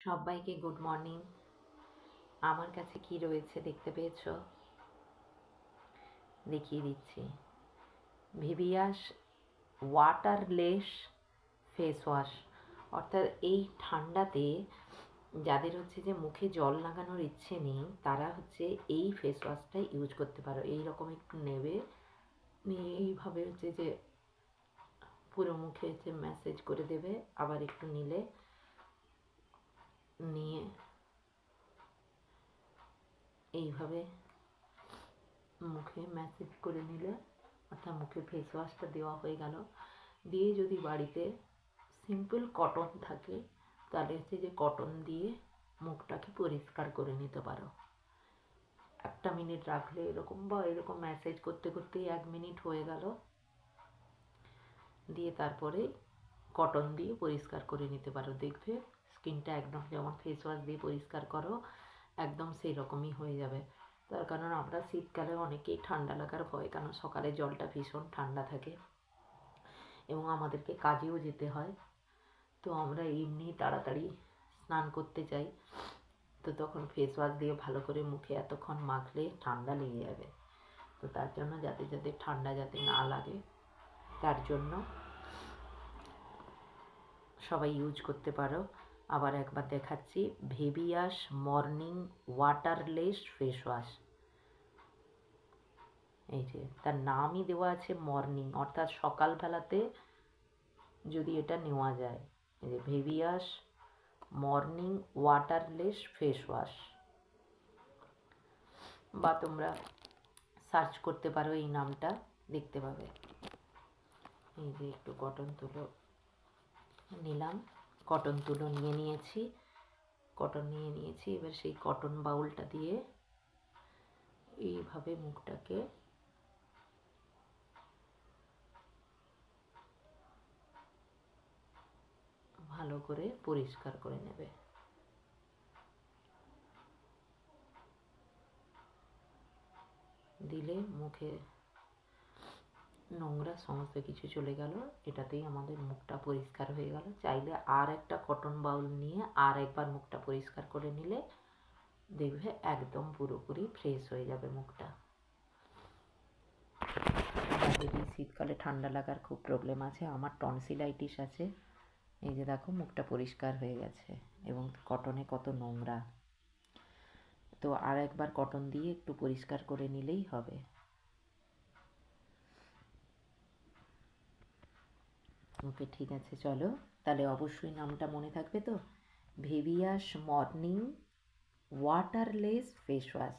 সবাইকে good morning. আমার কাছে কি রয়েছে দেখতে পেয়েছো? দেখিয়ে দিচ্ছি। ভিভিয়াস ওয়াটারলেস ফেস ওয়াশ। অর্থাৎ এই ঠান্ডাতে যাদের হচ্ছে যে মুখে জল লাগানোর ইচ্ছে নেই তারা হচ্ছে এই ফেস ওয়াশটা ইউজ করতে পারো। এই রকম একটু নেবে, নিয়ে এইভাবে হচ্ছে যে পুরো মুখে হচ্ছে ম্যাসেজ করে দেবে। আবার একটু নিলে নিয়ে এইভাবে মুখে ম্যাসেজ করে নিলে, অর্থাৎ মুখে ফেস ওয়াশটা দেওয়া হয়ে গেল। দিয়ে যদি বাড়িতে সিম্পল কটন থাকে তাহলে হচ্ছে যে কটন দিয়ে মুখটাকে পরিষ্কার করে নিতে পারো। 1 মিনিট রাখলে এরকম বা এরকম ম্যাসেজ করতে করতেই 1 মিনিট হয়ে গেল। দিয়ে তারপরে কটন দিয়ে পরিষ্কার করে নিতে পারো। দেখবে স্কিনটা একদম যেমন ফেস ওয়াশ দিয়ে পরিষ্কার করো একদম সেই রকমই হয়ে যাবে। তার কারণ আমরা শীতকালে অনেকেই ঠান্ডা লাগার ভয়, কারণ সকালে জলটা ভীষণ ঠান্ডা থাকে এবং আমাদেরকে কাজেও যেতে হয়। তো আমরা এমনি তাড়াতাড়ি স্নান করতে চাই, তো তখন ফেস ওয়াশ দিয়ে ভালো করে মুখে এতক্ষণ মাখলে ঠান্ডা লেগে যাবে। তো তার জন্য যাতে ঠান্ডা যাতে না লাগে তার জন্য সবাই ইউজ করতে পারো। আবার একবার দেখাচ্ছি, ভিভিয়াস মর্নিং ওয়াটারলেস ফেস ওয়াশ। এই যে তার নামই দেওয়া আছে মর্নিং, অর্থাৎ সকালবেলাতে যদি এটা নেওয়া যায়। এই যে ভিভিয়াস মর্নিং ওয়াটারলেস ফেস ওয়াশ, বা তোমরা সার্চ করতে পারো এই নামটা, দেখতে পাবে। এই যে একটু কটন তুলো নিলাম, কটন তুলো নিয়ে নিয়েছি, এবার সেই কটন বাউলটা দিয়ে এইভাবে মুখটাকে ভালো করে পরিষ্কার করে নেবে। দিলে মুখে নোংরা সমস্ত কিছু চলে গেল, এটাতেই আমাদের মুখটা পরিষ্কার হয়ে গেল। চাইলে আর একটা কটন বাউল নিয়ে আর একবার মুখটা পরিষ্কার করে নিলে দেখবে একদম পুরোপুরি ফ্রেশ হয়ে যাবে মুখটা। যাদের এই শীতকালে ঠান্ডা লাগার খুব প্রবলেম আছে, আমার টনসিলাইটিস আছে, এই যে দেখো মুখটা পরিষ্কার হয়ে গেছে এবং কটনে কত নোংরা। তো আর একবার কটন দিয়ে একটু পরিষ্কার করে নিলেই হবে। ওকে, ঠিক আছে, চলো তাহলে অবশ্যই নামটা মনে থাকবে তো, ভিভিয়াস মর্নিং ওয়াটারলেস ফেস ওয়াশ।